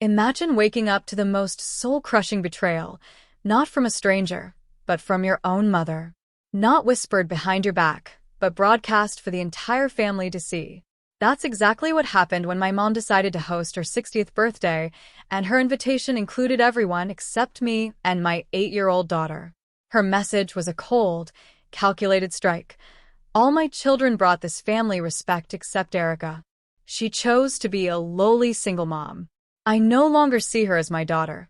Imagine waking up to the most soul-crushing betrayal, not from a stranger, but from your own mother. Not whispered behind your back, but broadcast for the entire family to see. That's exactly what happened when my mom decided to host her 60th birthday, and her invitation included everyone except me and my 8-year-old daughter. Her message was a cold, calculated strike. All my children brought this family respect except Erica. She chose to be a lowly single mom. I no longer see her as my daughter.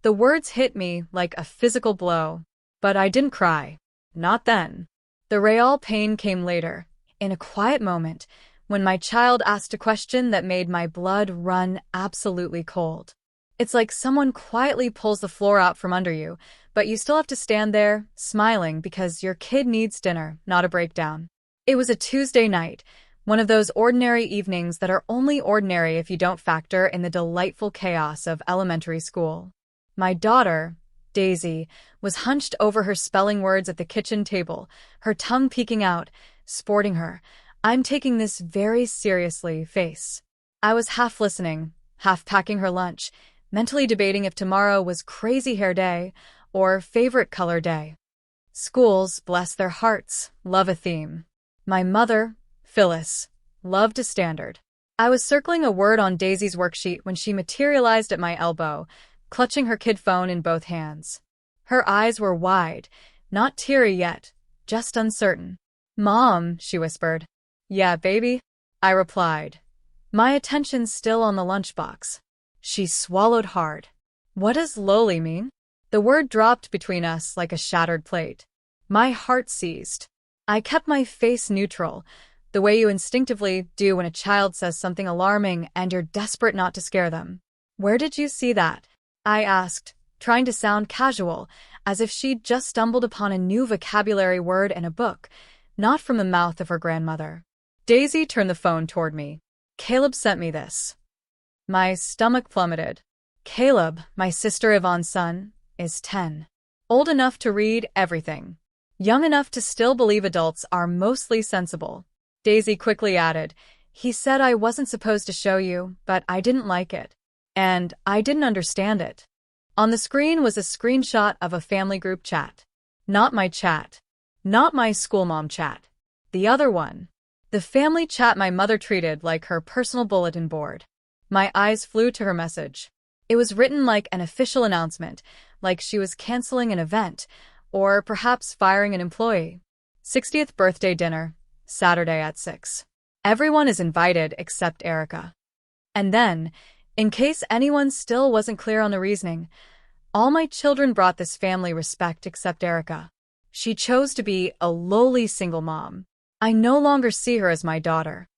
The words hit me like a physical blow, but I didn't cry. Not then. The real pain came later, in a quiet moment, when my child asked a question that made my blood run absolutely cold. It's like someone quietly pulls the floor out from under you, but you still have to stand there, smiling because your kid needs dinner, not a breakdown. It was a Tuesday night, one of those ordinary evenings that are only ordinary if you don't factor in the delightful chaos of elementary school. My daughter, Daisy, was hunched over her spelling words at the kitchen table, her tongue peeking out, sporting her "I'm taking this very seriously" face. I was half listening, half packing her lunch, mentally debating if tomorrow was crazy hair day or favorite color day. Schools, bless their hearts, love a theme. My mother, Phyllis, loved a standard. I was circling a word on Daisy's worksheet when she materialized at my elbow, clutching her kid phone in both hands. Her eyes were wide, not teary yet, just uncertain. "Mom," she whispered. "Yeah, baby?" I replied, my attention still on the lunchbox. She swallowed hard. "What does lowly mean?" The word dropped between us like a shattered plate. My heart seized. I kept my face neutral, the way you instinctively do when a child says something alarming and you're desperate not to scare them. "Where did you see that?" I asked, trying to sound casual, as if she'd just stumbled upon a new vocabulary word in a book, not from the mouth of her grandmother. Daisy turned the phone toward me. "Caleb sent me this." My stomach plummeted. Caleb, my sister Yvonne's son, is 10. Old enough to read everything. Young enough to still believe adults are mostly sensible. Daisy quickly added, "He said I wasn't supposed to show you, but I didn't like it. And I didn't understand it." On the screen was a screenshot of a family group chat. Not my chat. Not my school mom chat. The other one. The family chat my mother treated like her personal bulletin board. My eyes flew to her message. It was written like an official announcement, like she was canceling an event, or perhaps firing an employee. 60th birthday dinner, Saturday at 6. Everyone is invited except Erica. And then, in case anyone still wasn't clear on the reasoning, all my children brought this family respect except Erica. She chose to be a lowly single mom. I no longer see her as my daughter.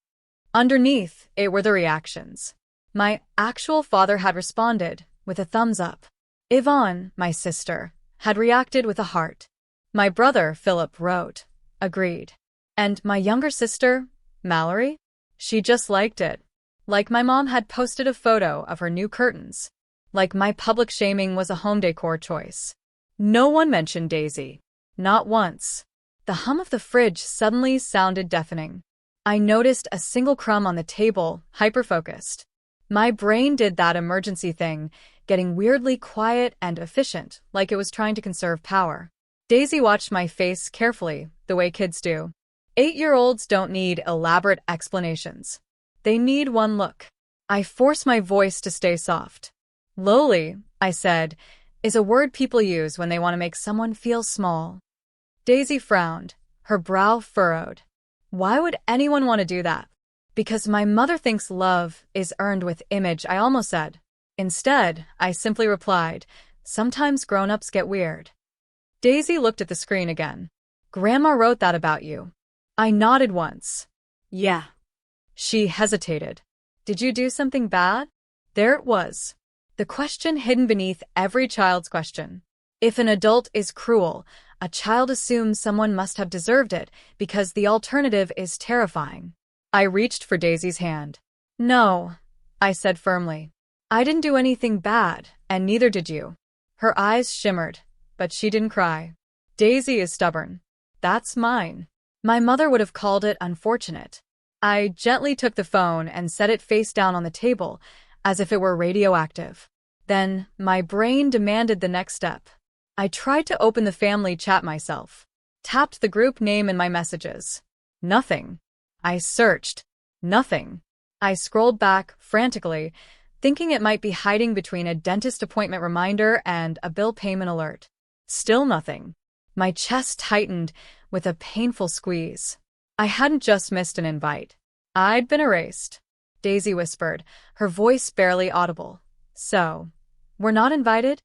Underneath, it were the reactions. My actual father had responded with a thumbs up. Yvonne, my sister, had reacted with a heart. My brother, Philip, wrote, "Agreed." And my younger sister, Mallory? She just liked it. Like my mom had posted a photo of her new curtains. Like my public shaming was a home decor choice. No one mentioned Daisy. Not once. The hum of the fridge suddenly sounded deafening. I noticed a single crumb on the table, hyper-focused. My brain did that emergency thing, getting weirdly quiet and efficient, like it was trying to conserve power. Daisy watched my face carefully, the way kids do. 8-year-olds don't need elaborate explanations. They need one look. I forced my voice to stay soft. "Lowly," I said, "is a word people use when they want to make someone feel small." Daisy frowned, her brow furrowed. Why would anyone want to do that? "Because my mother thinks love is earned with image," I almost said. Instead, I simply replied, "Sometimes grown-ups get weird." Daisy looked at the screen again. "Grandma wrote that about you." I nodded once. "Yeah." She hesitated. "Did you do something bad?" There it was. The question hidden beneath every child's question. If an adult is cruel, a child assumes someone must have deserved it because the alternative is terrifying. I reached for Daisy's hand. "No," I said firmly. "I didn't do anything bad, and neither did you." Her eyes shimmered, but she didn't cry. Daisy is stubborn. That's mine. My mother would have called it unfortunate. I gently took the phone and set it face down on the table, as if it were radioactive. Then, my brain demanded the next step. I tried to open the family chat myself. Tapped the group name in my messages. Nothing. I searched. Nothing. I scrolled back, frantically, thinking it might be hiding between a dentist appointment reminder and a bill payment alert. Still nothing. My chest tightened with a painful squeeze. I hadn't just missed an invite. I'd been erased. Daisy whispered, her voice barely audible. So, we're not invited?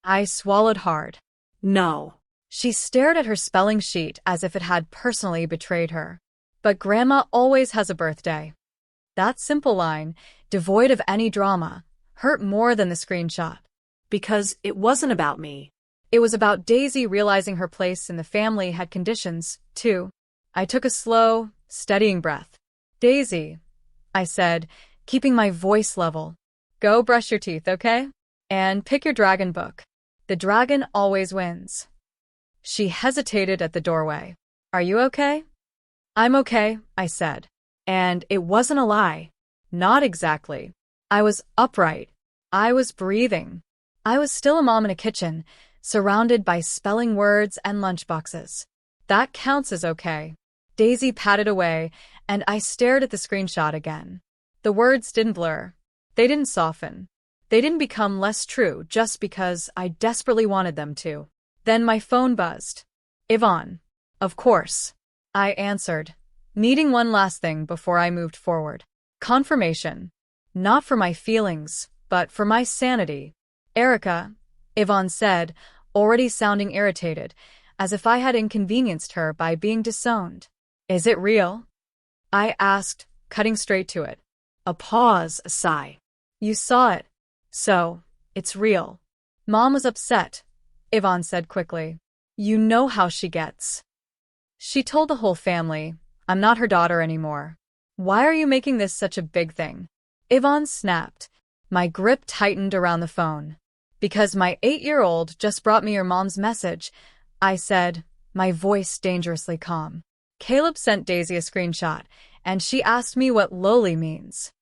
I swallowed hard. No. She stared at her spelling sheet as if it had personally betrayed her. But Grandma always has a birthday. That simple line, devoid of any drama, hurt more than the screenshot. Because it wasn't about me. It was about Daisy realizing her place in the family had conditions, too. I took a slow, steadying breath. Daisy, I said, keeping my voice level. Go brush your teeth, okay? And pick your dragon book. The dragon always wins. She hesitated at the doorway. Are you okay? I'm okay, I said. And it wasn't a lie. Not exactly. I was upright. I was breathing. I was still a mom in a kitchen, surrounded by spelling words and lunchboxes. That counts as okay. Daisy patted away, and I stared at the screenshot again. The words didn't blur. They didn't soften. They didn't become less true just because I desperately wanted them to. Then my phone buzzed. Yvonne. Of course. I answered, needing one last thing before I moved forward. Confirmation. Not for my feelings, but for my sanity. Erica, Yvonne said, already sounding irritated, as if I had inconvenienced her by being disowned. Is it real? I asked, cutting straight to it. A pause, a sigh. You saw it. So, it's real. Mom was upset, Yvonne said quickly. You know how she gets. She told the whole family, I'm not her daughter anymore. Why are you making this such a big thing? Yvonne snapped. My grip tightened around the phone. Because my 8-year-old just brought me your mom's message, I said, my voice dangerously calm. Caleb sent Daisy a screenshot, and she asked me what lowly means.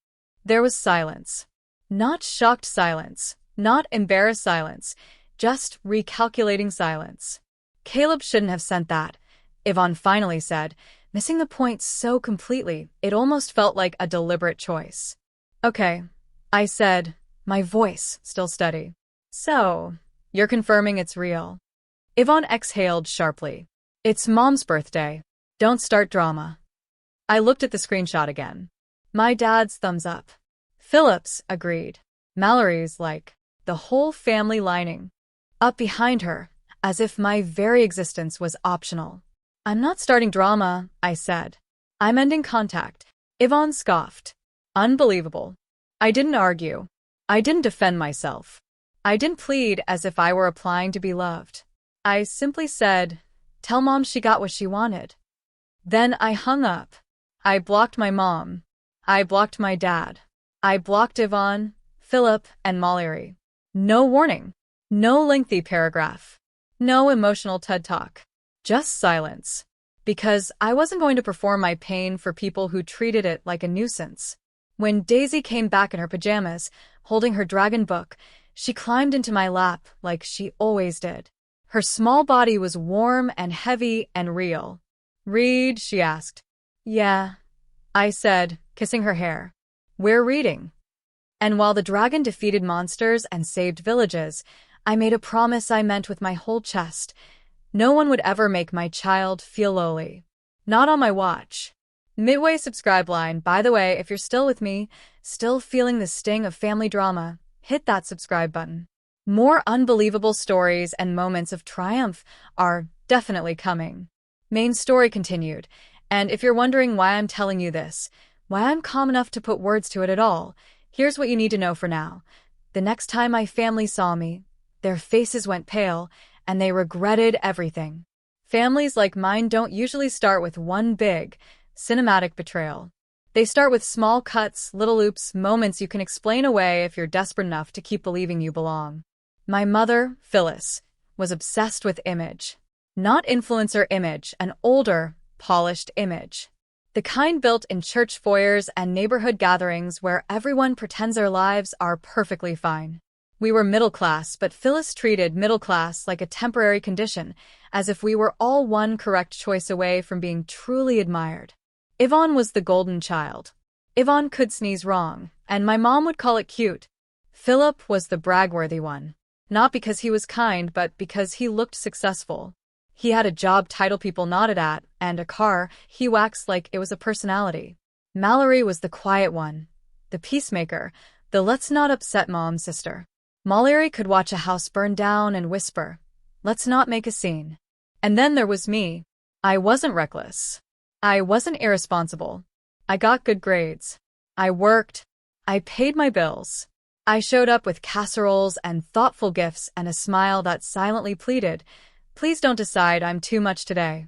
There was silence. Not shocked silence, not embarrassed silence, just recalculating silence. Caleb shouldn't have sent that, Yvonne finally said, missing the point so completely it almost felt like a deliberate choice. Okay, I said, my voice still steady. So, you're confirming it's real? Yvonne exhaled sharply. It's Mom's birthday. Don't start drama. I looked at the screenshot again. My dad's thumbs up. Philip's agreed. Mallory's like, the whole family lining up behind her, as if my very existence was optional. I'm not starting drama, I said. I'm ending contact. Yvonne scoffed. Unbelievable. I didn't argue. I didn't defend myself. I didn't plead as if I were applying to be loved. I simply said, tell Mom she got what she wanted. Then I hung up. I blocked my mom. I blocked my dad. I blocked Yvonne, Philip, and Mallory. No warning. No lengthy paragraph. No emotional TED Talk. Just silence. Because I wasn't going to perform my pain for people who treated it like a nuisance. When Daisy came back in her pajamas, holding her dragon book, she climbed into my lap like she always did. Her small body was warm and heavy and real. Read, she asked. Yeah, I said, kissing her hair. We're reading. And while the dragon defeated monsters and saved villages, I made a promise I meant with my whole chest. No one would ever make my child feel lowly. Not on my watch. Midway subscribe line, by the way, if you're still with me, still feeling the sting of family drama, hit that subscribe button. More unbelievable stories and moments of triumph are definitely coming. Main story continued, and if you're wondering why I'm telling you this, why I'm calm enough to put words to it at all, here's what you need to know for now. The next time my family saw me, their faces went pale, and they regretted everything. Families like mine don't usually start with one big, cinematic betrayal. They start with small cuts, little loops, moments you can explain away if you're desperate enough to keep believing you belong. My mother, Phyllis, was obsessed with image. Not influencer image, an older, polished image. The kind built in church foyers and neighborhood gatherings where everyone pretends their lives are perfectly fine. We were middle class, but Phyllis treated middle class like a temporary condition, as if we were all one correct choice away from being truly admired. Yvonne was the golden child. Yvonne could sneeze wrong, and my mom would call it cute. Philip was the brag-worthy one. Not because he was kind, but because he looked successful. He had a job title people nodded at, and a car he waxed like it was a personality. Mallory was the quiet one, the peacemaker, the let's not upset mom sister. Mallory could watch a house burn down and whisper, "Let's not make a scene." And then there was me. I wasn't reckless. I wasn't irresponsible. I got good grades. I worked. I paid my bills. I showed up with casseroles and thoughtful gifts and a smile that silently pleaded, "Please don't decide I'm too much today."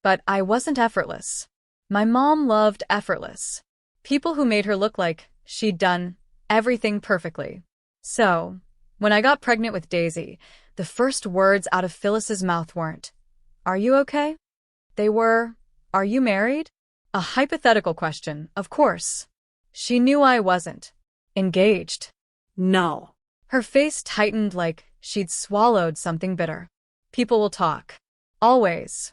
But I wasn't effortless. My mom loved effortless. People who made her look like she'd done everything perfectly. So, when I got pregnant with Daisy, the first words out of Phyllis's mouth weren't, "Are you okay?" They were, "Are you married?" A hypothetical question, of course. She knew I wasn't. Engaged. No. Her face tightened like she'd swallowed something bitter. People will talk. Always.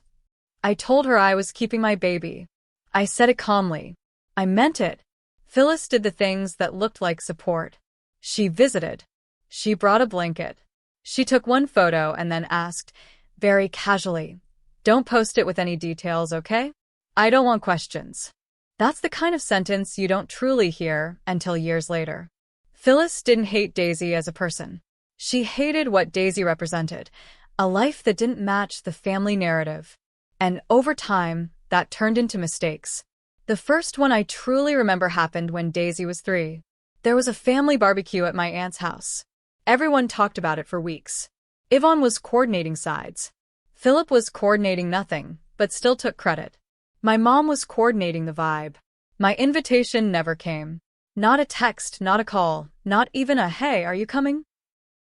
I told her I was keeping my baby. I said it calmly. I meant it. Phyllis did the things that looked like support. She visited. She brought a blanket. She took one photo and then asked, very casually, "Don't post it with any details, okay? I don't want questions." That's the kind of sentence you don't truly hear until years later. Phyllis didn't hate Daisy as a person. She hated what Daisy represented, a life that didn't match the family narrative. And over time, that turned into mistakes. The first one I truly remember happened when Daisy was 3. There was a family barbecue at my aunt's house. Everyone talked about it for weeks. Yvonne was coordinating sides. Philip was coordinating nothing, but still took credit. My mom was coordinating the vibe. My invitation never came. Not a text, not a call, not even a "Hey, are you coming?"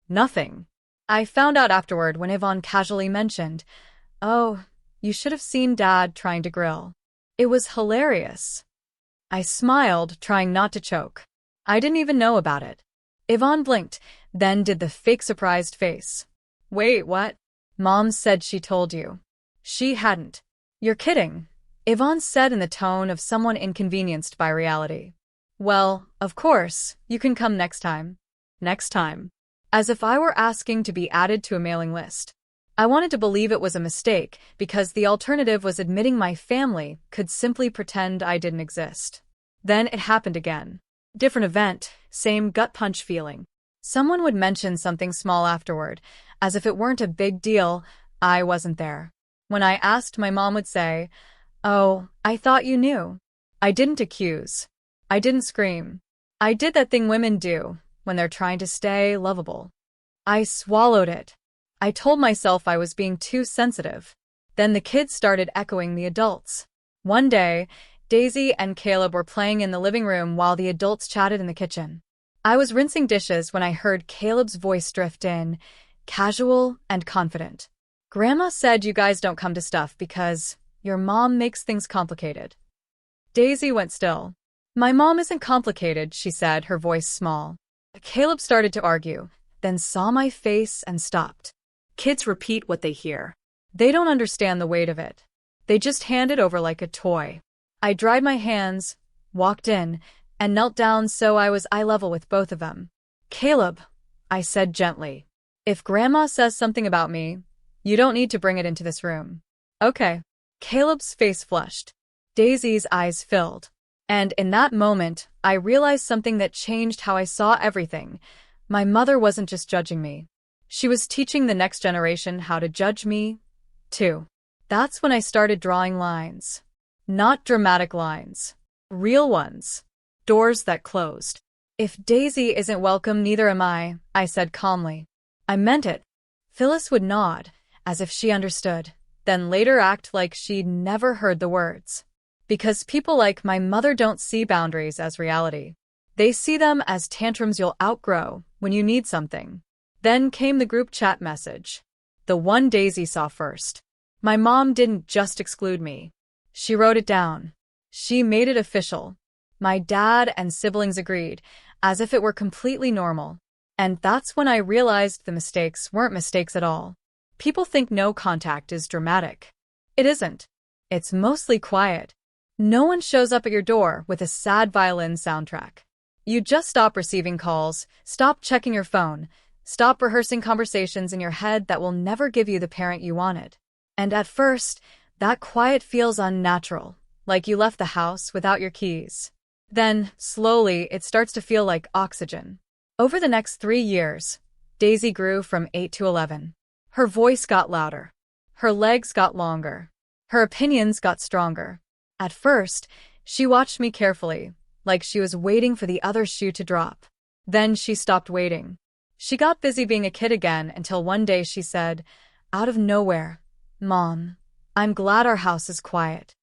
Nothing. I found out afterward when Yvonne casually mentioned, "Oh, you should have seen Dad trying to grill." It was hilarious. I smiled, trying not to choke. I didn't even know about it. Yvonne blinked, then did the fake surprised face. "Wait, what?" "Mom said she told you." "She hadn't." "You're kidding," Yvonne said in the tone of someone inconvenienced by reality. "Well, of course, you can come next time." Next time. As if I were asking to be added to a mailing list. I wanted to believe it was a mistake, because the alternative was admitting my family could simply pretend I didn't exist. Then it happened again. Different event, same gut punch feeling. Someone would mention something small afterward, as if it weren't a big deal. I wasn't there. When I asked, my mom would say, "Oh, I thought you knew." I didn't accuse. I didn't scream. I did that thing women do when they're trying to stay lovable. I swallowed it. I told myself I was being too sensitive. Then the kids started echoing the adults. One day, Daisy and Caleb were playing in the living room while the adults chatted in the kitchen. I was rinsing dishes when I heard Caleb's voice drift in, casual and confident. "Grandma said you guys don't come to stuff because your mom makes things complicated." Daisy went still. "My mom isn't complicated," she said, her voice small. Caleb started to argue, then saw my face and stopped. Kids repeat what they hear. They don't understand the weight of it. They just hand it over like a toy. I dried my hands, walked in, and knelt down so I was eye level with both of them. "Caleb," I said gently, "if Grandma says something about me, you don't need to bring it into this room." "Okay." Caleb's face flushed. Daisy's eyes filled. And in that moment, I realized something that changed how I saw everything. My mother wasn't just judging me. She was teaching the next generation how to judge me, too. That's when I started drawing lines. Not dramatic lines. Real ones. Doors that closed. "If Daisy isn't welcome, neither am I," I said calmly. I meant it. Phyllis would nod, as if she understood, then later act like she'd never heard the words. Because people like my mother don't see boundaries as reality. They see them as tantrums you'll outgrow when you need something. Then came the group chat message. The one Daisy saw first. My mom didn't just exclude me. She wrote it down. She made it official. My dad and siblings agreed, as if it were completely normal. And that's when I realized the mistakes weren't mistakes at all. People think no contact is dramatic. It isn't. It's mostly quiet. No one shows up at your door with a sad violin soundtrack. You just stop receiving calls, stop checking your phone, stop rehearsing conversations in your head that will never give you the parent you wanted. And at first, that quiet feels unnatural, like you left the house without your keys. Then, slowly, it starts to feel like oxygen. Over the next 3 years, Daisy grew from 8 to 11. Her voice got louder. Her legs got longer. Her opinions got stronger. At first, she watched me carefully, like she was waiting for the other shoe to drop. Then she stopped waiting. She got busy being a kid again until one day she said, out of nowhere, "Mom, I'm glad our house is quiet."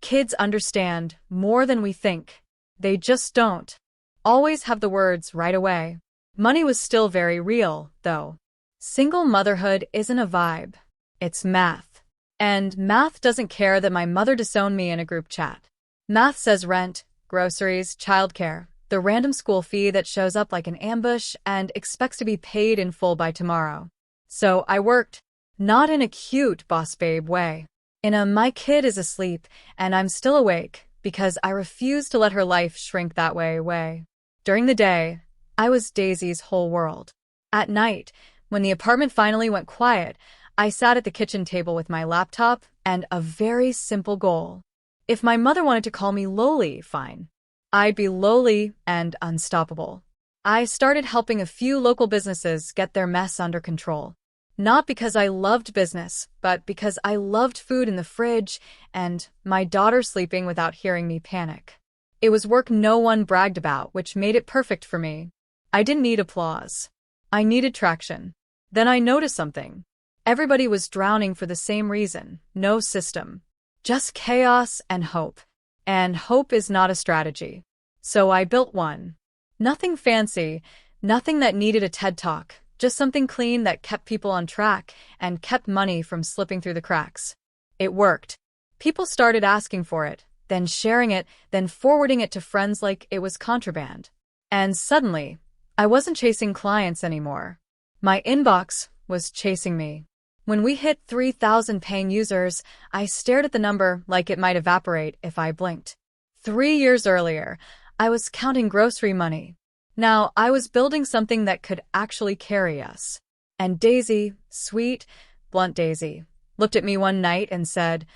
Kids understand more than we think. They just don't always have the words right away. Money was still very real, though. Single motherhood isn't a vibe. It's math. And math doesn't care that my mother disowned me in a group chat. Math says rent, groceries, childcare, the random school fee that shows up like an ambush and expects to be paid in full by tomorrow. So I worked, not in a cute boss babe way. In a my kid is asleep and I'm still awake because I refuse to let her life shrink that way. During the day, I was Daisy's whole world. At night, when the apartment finally went quiet, I sat at the kitchen table with my laptop and a very simple goal. If my mother wanted to call me lowly, fine. I'd be lowly and unstoppable. I started helping a few local businesses get their mess under control. Not because I loved business, but because I loved food in the fridge and my daughter sleeping without hearing me panic. It was work no one bragged about, which made it perfect for me. I didn't need applause. I needed traction. Then I noticed something. Everybody was drowning for the same reason, no system. Just chaos and hope. And hope is not a strategy. So I built one. Nothing fancy, nothing that needed a TED Talk. Just something clean that kept people on track and kept money from slipping through the cracks. It worked. People started asking for it, then sharing it, then forwarding it to friends like it was contraband. And suddenly, I wasn't chasing clients anymore. My inbox was chasing me. When we hit 3,000 paying users, I stared at the number like it might evaporate if I blinked. 3 years earlier, I was counting grocery money. Now, I was building something that could actually carry us. And Daisy, sweet, blunt Daisy, looked at me one night and said,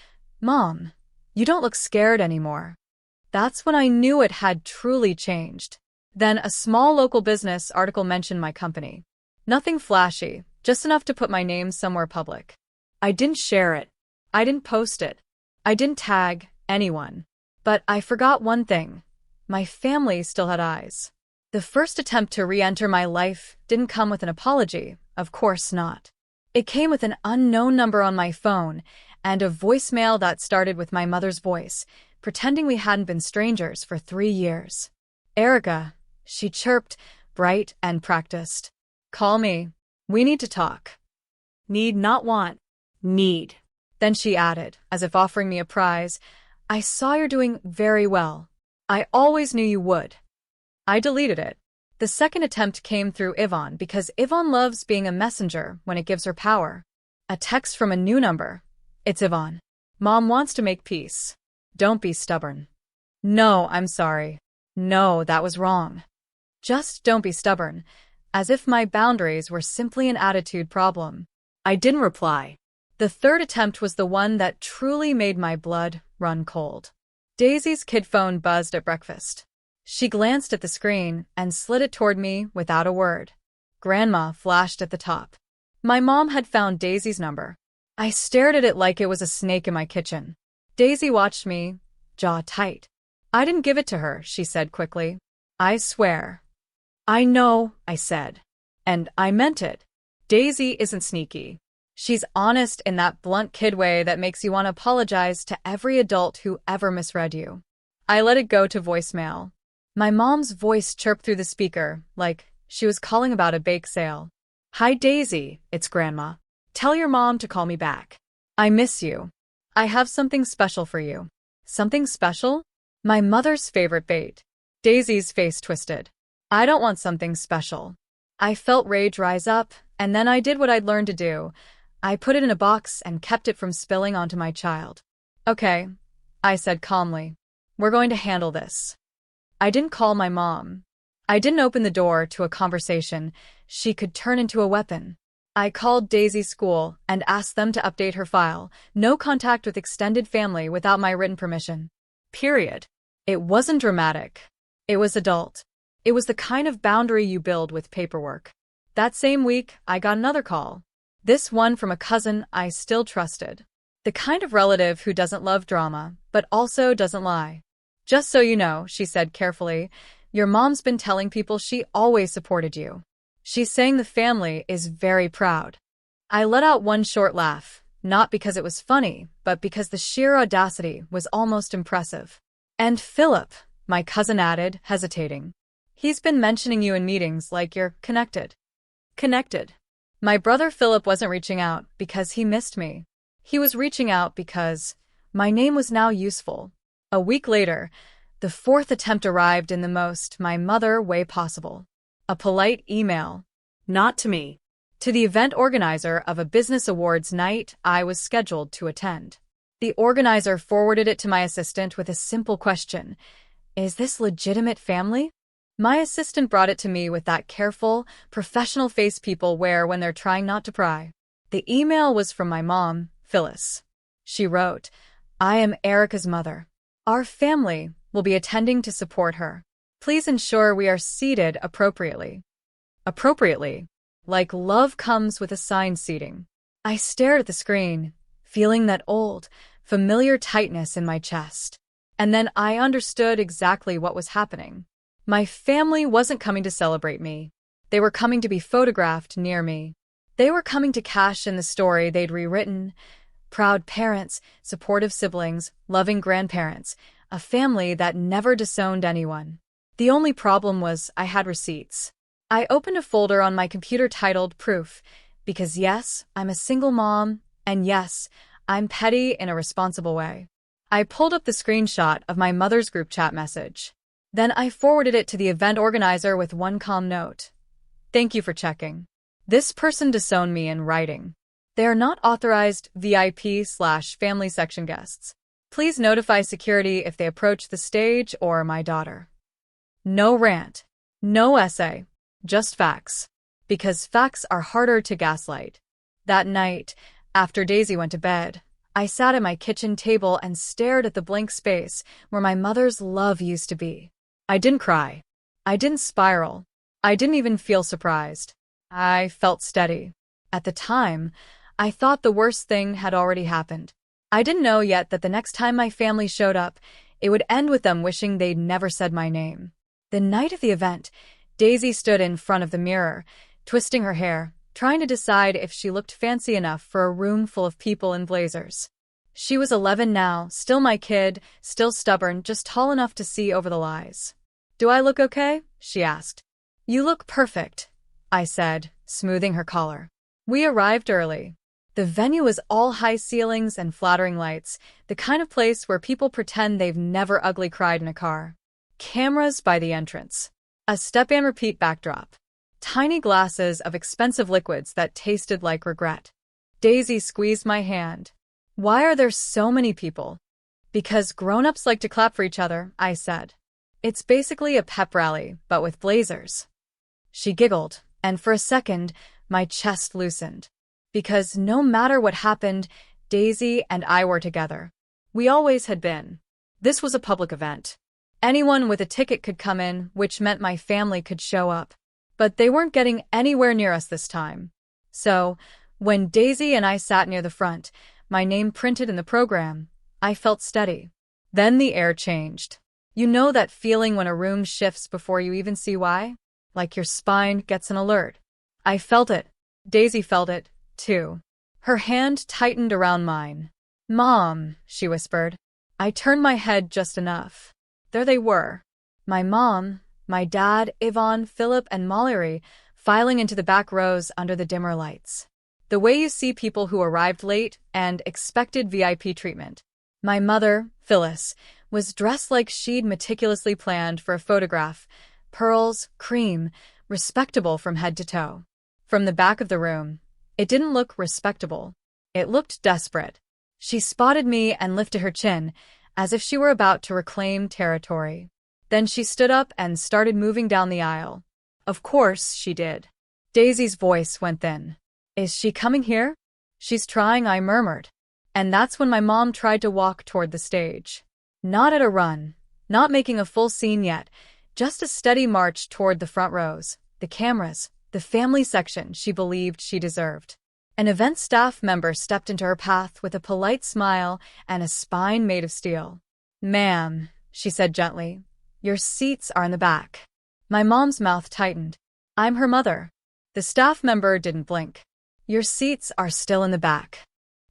"Mom, you don't look scared anymore." That's when I knew it had truly changed. Then a small local business article mentioned my company. Nothing flashy, just enough to put my name somewhere public. I didn't share it. I didn't post it. I didn't tag anyone. But I forgot one thing. My family still had eyes. The first attempt to re-enter my life didn't come with an apology, of course not. It came with an unknown number on my phone and a voicemail that started with my mother's voice, pretending we hadn't been strangers for 3 years. "Erica," she chirped, bright and practiced. "Call me. We need to talk." Need, not want. Need. Then she added, as if offering me a prize, "I saw you're doing very well. I always knew you would." I deleted it. The second attempt came through Yvonne because Yvonne loves being a messenger when it gives her power. A text from a new number. "It's Yvonne. Mom wants to make peace. Don't be stubborn." No, I'm sorry. No, that was wrong. Just don't be stubborn, as if my boundaries were simply an attitude problem. I didn't reply. The third attempt was the one that truly made my blood run cold. Daisy's kid phone buzzed at breakfast. She glanced at the screen and slid it toward me without a word. Grandma flashed at the top. My mom had found Daisy's number. I stared at it like it was a snake in my kitchen. Daisy watched me, jaw tight. "I didn't give it to her," she said quickly. "I swear." "I know," I said. And I meant it. Daisy isn't sneaky. She's honest in that blunt kid way that makes you want to apologize to every adult who ever misread you. I let it go to voicemail. My mom's voice chirped through the speaker, like she was calling about a bake sale. "Hi Daisy, it's Grandma. Tell your mom to call me back. I miss you. I have something special for you." "Something special?" My mother's favorite bait. Daisy's face twisted. I don't want something special. I felt rage rise up, and then I did what I'd learned to do. I put it in a box and kept it from spilling onto my child. Okay, I said calmly. We're going to handle this. I didn't call my mom. I didn't open the door to a conversation she could turn into a weapon. I called Daisy's school and asked them to update her file. No contact with extended family without my written permission. Period. It wasn't dramatic. It was adult. It was the kind of boundary you build with paperwork. That same week, I got another call. This one from a cousin I still trusted. The kind of relative who doesn't love drama, but also doesn't lie. Just so you know, she said carefully, your mom's been telling people she always supported you. She's saying the family is very proud. I let out one short laugh, not because it was funny, but because the sheer audacity was almost impressive. And Philip, my cousin added, hesitating. He's been mentioning you in meetings like you're connected. Connected. My brother Philip wasn't reaching out because he missed me. He was reaching out because my name was now useful. A week later, the fourth attempt arrived in the most my mother way possible. A polite email. Not to me. To the event organizer of a business awards night I was scheduled to attend. The organizer forwarded it to my assistant with a simple question. Is this legitimate family? My assistant brought it to me with that careful, professional face people wear when they're trying not to pry. The email was from my mom, Phyllis. She wrote, I am Erica's mother. Our family will be attending to support her. Please ensure we are seated appropriately. Appropriately, like love comes with assigned seating. I stared at the screen, feeling that old, familiar tightness in my chest. And then I understood exactly what was happening. My family wasn't coming to celebrate me. They were coming to be photographed near me. They were coming to cash in the story they'd rewritten. Proud parents, supportive siblings, loving grandparents, a family that never disowned anyone. The only problem was I had receipts. I opened a folder on my computer titled Proof, because yes, I'm a single mom, and yes, I'm petty in a responsible way. I pulled up the screenshot of my mother's group chat message. Then I forwarded it to the event organizer with one calm note. Thank you for checking. This person disowned me in writing. They are not authorized VIP/family section guests. Please notify security if they approach the stage or my daughter. No rant. No essay. Just facts. Because facts are harder to gaslight. That night, after Daisy went to bed, I sat at my kitchen table and stared at the blank space where my mother's love used to be. I didn't cry. I didn't spiral. I didn't even feel surprised. I felt steady. At the time, I thought the worst thing had already happened. I didn't know yet that the next time my family showed up, it would end with them wishing they'd never said my name. The night of the event, Daisy stood in front of the mirror, twisting her hair, trying to decide if she looked fancy enough for a room full of people in blazers. She was 11 now, still my kid, still stubborn, just tall enough to see over the lies. Do I look okay? She asked. You look perfect, I said, smoothing her collar. We arrived early. The venue was all high ceilings and flattering lights, the kind of place where people pretend they've never ugly cried in a car. Cameras by the entrance. A step-and-repeat backdrop. Tiny glasses of expensive liquids that tasted like regret. Daisy squeezed my hand. Why are there so many people? Because grown-ups like to clap for each other, I said. It's basically a pep rally, but with blazers. She giggled, and for a second, my chest loosened. Because no matter what happened, Daisy and I were together. We always had been. This was a public event. Anyone with a ticket could come in, which meant my family could show up. But they weren't getting anywhere near us this time. So, when Daisy and I sat near the front, my name printed in the program, I felt steady. Then the air changed. You know that feeling when a room shifts before you even see why? Like your spine gets an alert. I felt it. Daisy felt it, too. Her hand tightened around mine. Mom, she whispered. I turned my head just enough. There they were. My mom, my dad, Yvonne, Philip, and Mallory filing into the back rows under the dimmer lights. The way you see people who arrived late and expected VIP treatment. My mother, Phyllis, was dressed like she'd meticulously planned for a photograph. Pearls, cream, respectable from head to toe. From the back of the room, it didn't look respectable. It looked desperate. She spotted me and lifted her chin, as if she were about to reclaim territory. Then she stood up and started moving down the aisle. Of course she did. Daisy's voice went thin. Is she coming here? She's trying, I murmured. And that's when my mom tried to walk toward the stage. Not at a run, not making a full scene yet, just a steady march toward the front rows, the cameras, the family section she believed she deserved. An event staff member stepped into her path with a polite smile and a spine made of steel. Ma'am, she said gently, your seats are in the back. My mom's mouth tightened. I'm her mother. The staff member didn't blink. Your seats are still in the back.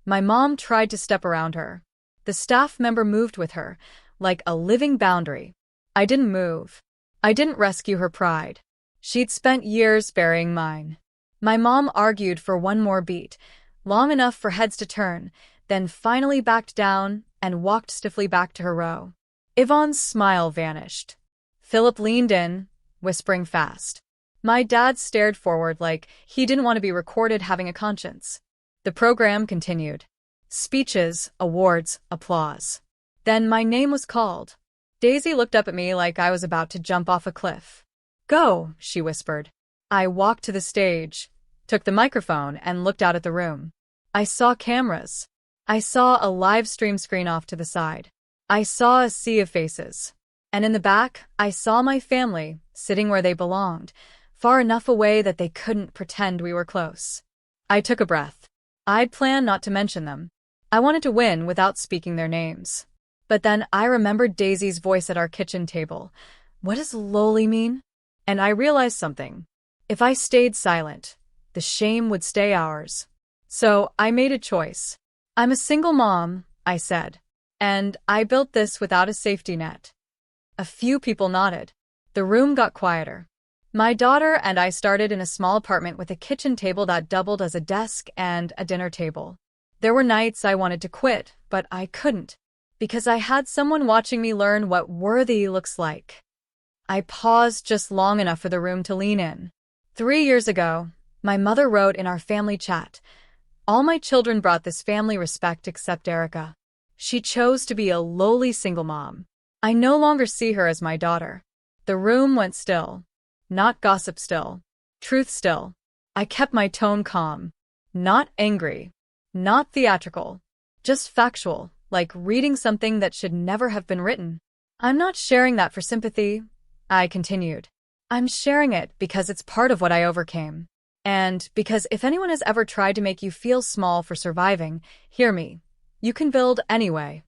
My mom tried to step around her. The staff member moved with her, like a living boundary. I didn't move. I didn't rescue her pride. She'd spent years burying mine. My mom argued for one more beat, long enough for heads to turn, then finally backed down and walked stiffly back to her row. Yvonne's smile vanished. Philip leaned in, whispering fast. My dad stared forward like he didn't want to be recorded having a conscience. The program continued. Speeches, awards, applause. Then my name was called. Daisy looked up at me like I was about to jump off a cliff. Go, she whispered. I walked to the stage, took the microphone, and looked out at the room. I saw cameras. I saw a live stream screen off to the side. I saw a sea of faces. And in the back, I saw my family, sitting where they belonged, far enough away that they couldn't pretend we were close. I took a breath. I'd planned not to mention them. I wanted to win without speaking their names. But then I remembered Daisy's voice at our kitchen table. What does lowly mean? And I realized something. If I stayed silent, the shame would stay ours. So I made a choice. I'm a single mom, I said. And I built this without a safety net. A few people nodded. The room got quieter. My daughter and I started in a small apartment with a kitchen table that doubled as a desk and a dinner table. There were nights I wanted to quit, but I couldn't, because I had someone watching me learn what worthy looks like. I paused just long enough for the room to lean in. 3 years ago, my mother wrote in our family chat, all my children brought this family respect except Erica. She chose to be a lowly single mom. I no longer see her as my daughter. The room went still. Not gossip still. Truth still. I kept my tone calm. Not angry. Not theatrical. Just factual, like reading something that should never have been written. I'm not sharing that for sympathy, I continued. I'm sharing it because it's part of what I overcame. And because if anyone has ever tried to make you feel small for surviving, hear me. You can build anyway.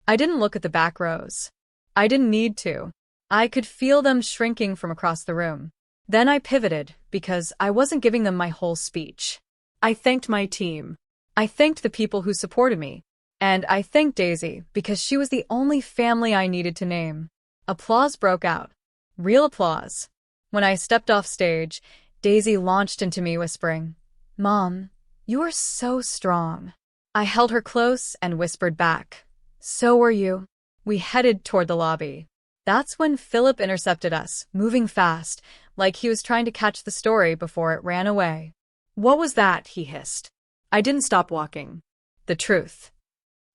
I didn't look at the back rows. I didn't need to. I could feel them shrinking from across the room. Then I pivoted because I wasn't giving them my whole speech. I thanked my team. I thanked the people who supported me. And I thanked Daisy because she was the only family I needed to name. Applause broke out. Real applause. When I stepped off stage, Daisy launched into me whispering, Mom, you are so strong. I held her close and whispered back, so were you. We headed toward the lobby. That's when Philip intercepted us, moving fast, like he was trying to catch the story before it ran away. What was that? He hissed. I didn't stop walking. The truth.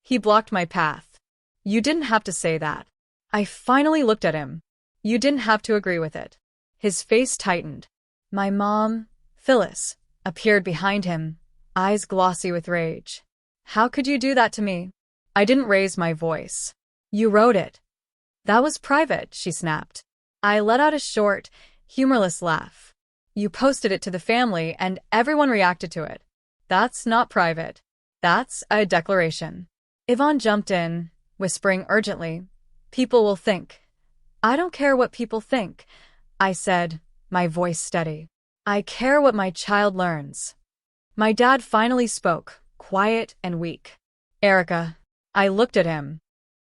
He blocked my path. You didn't have to say that. I finally looked at him. You didn't have to agree with it. His face tightened. My mom, Phyllis, appeared behind him, eyes glossy with rage. How could you do that to me? I didn't raise my voice. You wrote it. That was private, she snapped. I let out a short, humorless laugh. You posted it to the family and everyone reacted to it. That's not private. That's a declaration. Yvonne jumped in, whispering urgently, People will think. I don't care what people think, I said, my voice steady. I care what my child learns. My dad finally spoke, quiet and weak. Erica. I looked at him.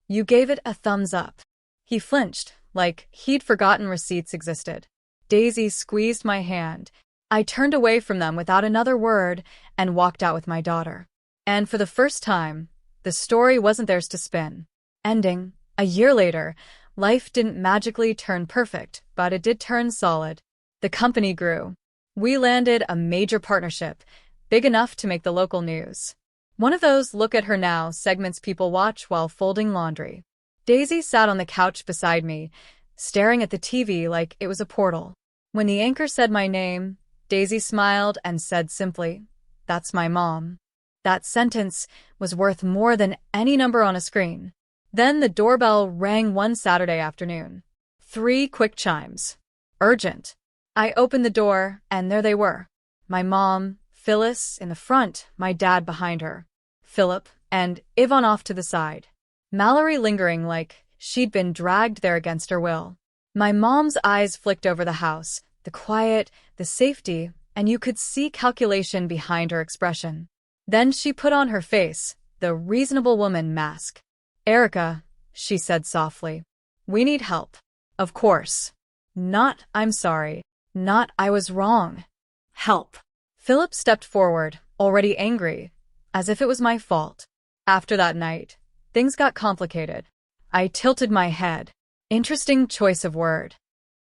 You gave it a thumbs up. He flinched, like he'd forgotten receipts existed. Daisy squeezed my hand. I turned away from them without another word and walked out with my daughter. And for the first time, the story wasn't theirs to spin. Ending, A year later, life didn't magically turn perfect, but it did turn solid. The company grew. We landed a major partnership, big enough to make the local news. One of those "look at her now" segments people watch while folding laundry. Daisy sat on the couch beside me, staring at the TV like it was a portal. When the anchor said my name, Daisy smiled and said simply, "That's my mom." That sentence was worth more than any number on a screen. Then the doorbell rang one Saturday afternoon. 3 quick chimes. Urgent. I opened the door, and there they were. My mom, Phyllis, in the front, my dad behind her, Philip, and Yvonne off to the side. Mallory lingering like she'd been dragged there against her will. My mom's eyes flicked over the house, the quiet, the safety, and you could see calculation behind her expression. Then she put on her face, the reasonable woman mask. "Erica," she said softly, "we need help." Of course. Not "I'm sorry." Not "I was wrong." Help. Philip stepped forward, already angry, as if it was my fault. After that night, things got complicated. I tilted my head. Interesting choice of word.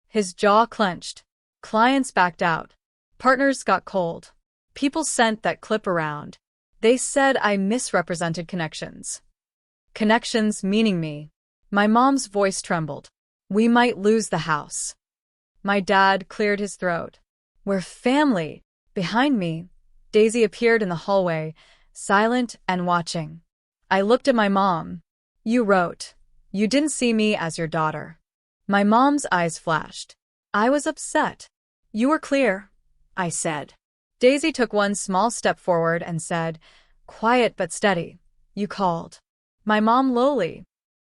His jaw clenched. Clients backed out. Partners got cold. People sent that clip around. They said I misrepresented connections. Connections meaning me. My mom's voice trembled. We might lose the house. My dad cleared his throat. We're family. Behind me, Daisy appeared in the hallway, silent and watching. I looked at my mom. "You wrote. You didn't see me as your daughter." My mom's eyes flashed. I was upset. "You were clear," I said. Daisy took one small step forward and said, quiet but steady, "You called." My mom lowly.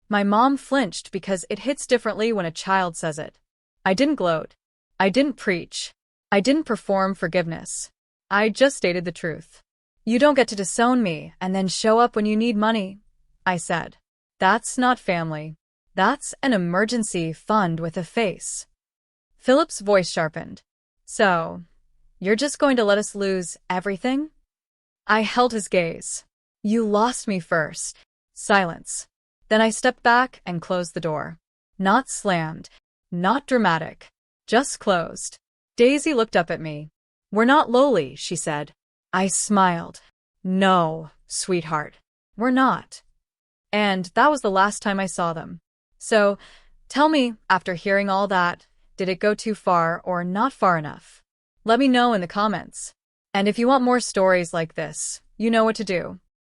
My mom flinched because it hits differently when a child says it. I didn't gloat. I didn't preach. I didn't perform forgiveness. I just stated the truth. "You don't get to disown me and then show up when you need money," I said. "That's not family. That's an emergency fund with a face." Philip's voice sharpened. "So, you're just going to let us lose everything?" I held his gaze. "You lost me first." Silence. Then I stepped back and closed the door. Not slammed. Not dramatic. Just closed. Daisy looked up at me. "We're not lowly," she said. I smiled. "No, sweetheart. We're not." And that was the last time I saw them. So, tell me, after hearing all that, did it go too far or not far enough? Let me know in the comments. And if you want more stories like this, you know what to do.